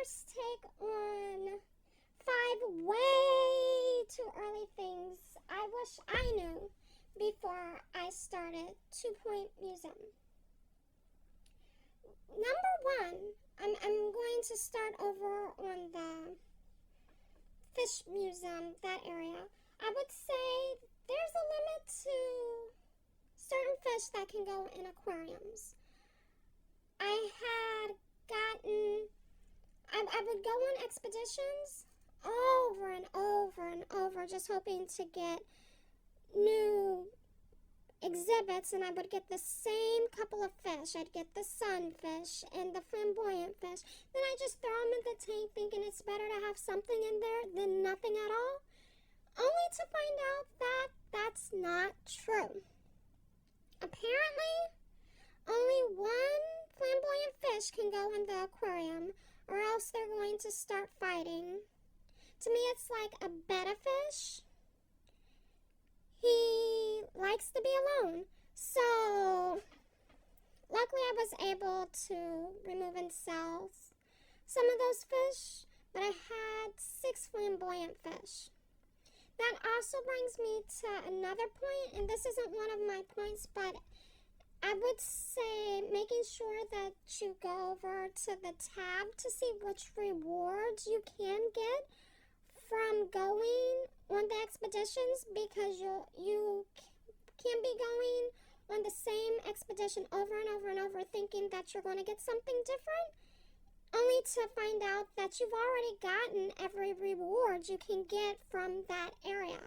first take on 5 way too early things I wish I knew before I started 2 Point Museum. Number 1, I'm going to start over on the fish museum, that area. I would say there's a limit to certain fish that can go in aquariums. I would go on expeditions over and over and over, just hoping to get new exhibits, and I would get the same couple of fish. I'd get the sunfish and the flamboyant fish. Then I just throw them in the tank thinking it's better to have something in there than nothing at all, only to find out that that's not true. Apparently, only one flamboyant fish can go in the aquarium, or else they're going to start fighting. To me, it's like a betta fish. He likes to be alone. So, luckily I was able to remove and sell some of those fish, but I had 6 flamboyant fish. That also brings me to another point, and this isn't one of my points, but I would say making sure that you go over to the tab to see which rewards you can get from going on the expeditions, because you can be going on the same expedition over and over and over thinking that you're going to get something different, only to find out that you've already gotten every reward you can get from that area.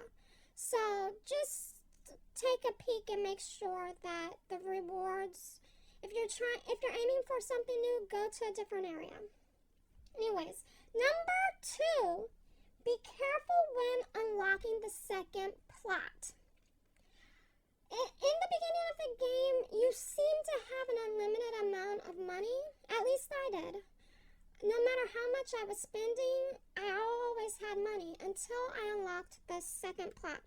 So just take a peek and make sure that the rewards, if you're aiming for something new, go to a different area. Anyways, number 2, be careful when unlocking the second plot. In the beginning of the game, you seem to have an unlimited amount of money. At least I did. No matter how much I was spending, I always had money until I unlocked the second plot.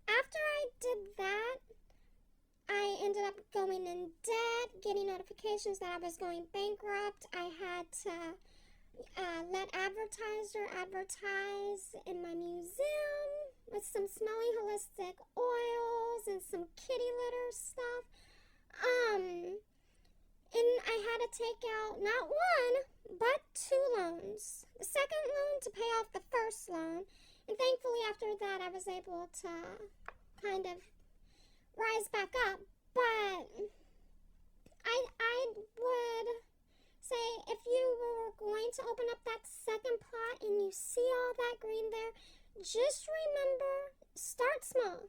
After I did that, I ended up going in debt, getting notifications that I was going bankrupt. I had to let advertiser advertise in my museum with some smelly holistic oils and some kitty litter stuff. And I had to take out not 1, but 2 loans. The second loan to pay off the first loan. And thankfully after that I was able to kind of rise back up. But I would say if you were going to open up that second plot and you see all that green there, just remember, start small.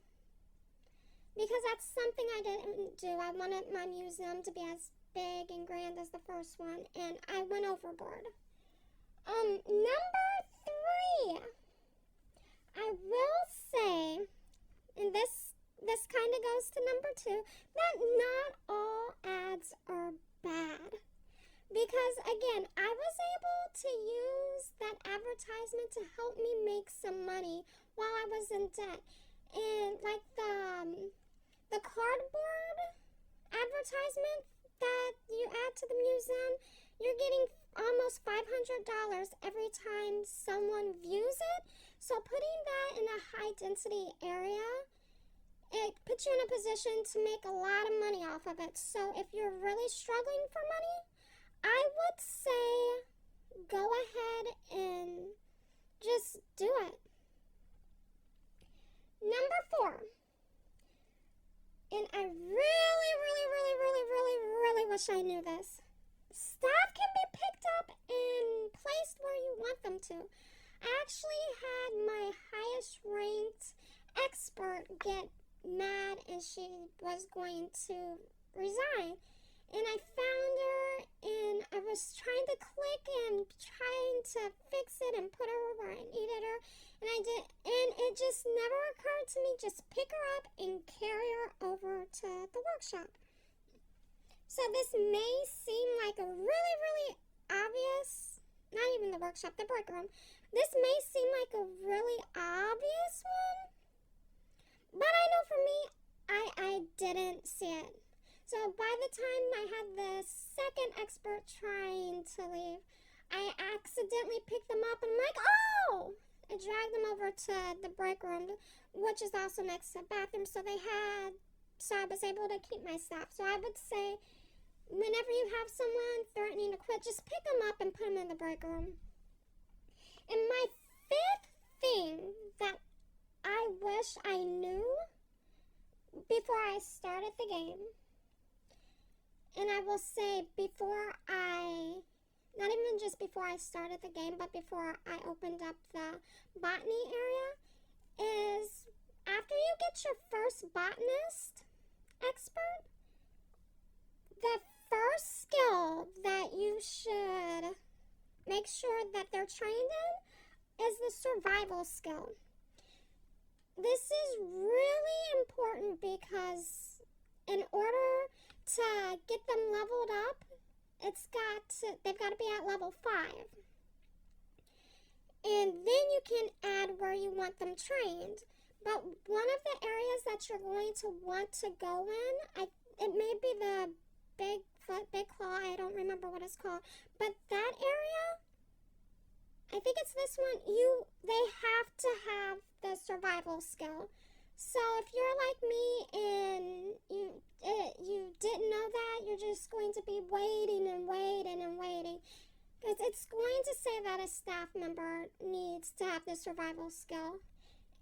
Because that's something I didn't do. I wanted my museum to be as big and grand as the first one, and I went overboard. Number 3, I will say, and this kind of goes to number 2, that not all ads are bad. Because again, I was able to use that advertisement to help me make some money while I was in debt. And like the cardboard advertisement that you add to the museum, you're getting almost $500 every time someone views it. So putting that in a high density area, it puts you in a position to make a lot of money off of it. So if you're really struggling for money, I would say go ahead and just do it. Number 4, and I really wish I knew this. Staff can be picked up and placed where you want them to. I actually had my highest ranked expert get mad and she was going to resign. And I found her and I was trying to click and trying to fix it and put her where I needed her. And I did, and it just never occurred to me, just pick her up and carry her over to the workshop. So this may seem like a really obvious, not even the workshop, the break room. This may seem like a really obvious one, but I know for me, I didn't see it. So by the time I had the second expert trying to leave, I accidentally picked them up and I'm like, oh! I dragged them over to the break room, which is also next to the bathroom, so I was able to keep my stuff. So I would say, whenever you have someone threatening to quit, just pick them up and put them in the break room. And my fifth thing that I wish I knew before I started the game, and I will say not even just before I started the game, but before I opened up the botany area, is after you get your first botanist expert, the first skill that you should make sure that they're trained in is the survival skill. This is really important because in order to get them leveled up, they've got to be at level 5. And then you can add where you want them trained. But one of the areas that you're going to want to go in, it may be the Big Claw, I don't remember what it's called, but that area, I think it's this one, they have to have the survival skill. So if you're like me and you didn't know that, you're just going to be waiting and waiting and waiting. Because it's going to say that a staff member needs to have the survival skill.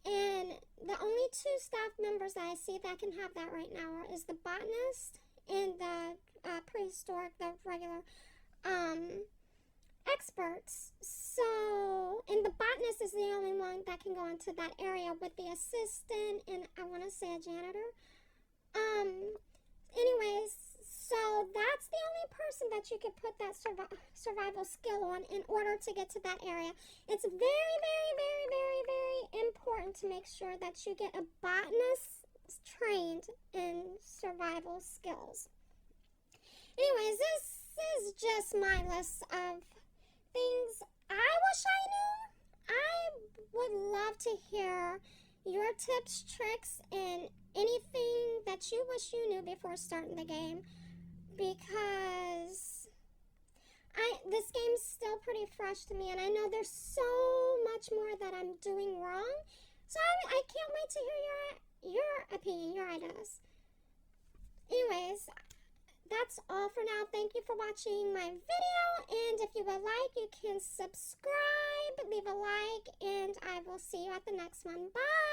And the only 2 staff members that I see that can have that right now is the botanist and the prehistoric, the regular experts. So, and the botanist is the only one that can go into that area with the assistant and I want to say a janitor. Anyways, so that's the only person that you could put that survival skill on in order to get to that area. It's very, very, very, very, very important to make sure that you get a botanist trained in survival skills. Anyways, this is just my list of things I wish I knew. I would love to hear your tips, tricks, and anything that you wish you knew before starting the game, because this game's still pretty fresh to me, and I know there's so much more that I'm doing wrong, so I can't wait to hear your opinion, your ideas. Anyways, that's all for now. Thank you for watching my video, and if you would like, you can subscribe, leave a like, and I will see you at the next one. Bye!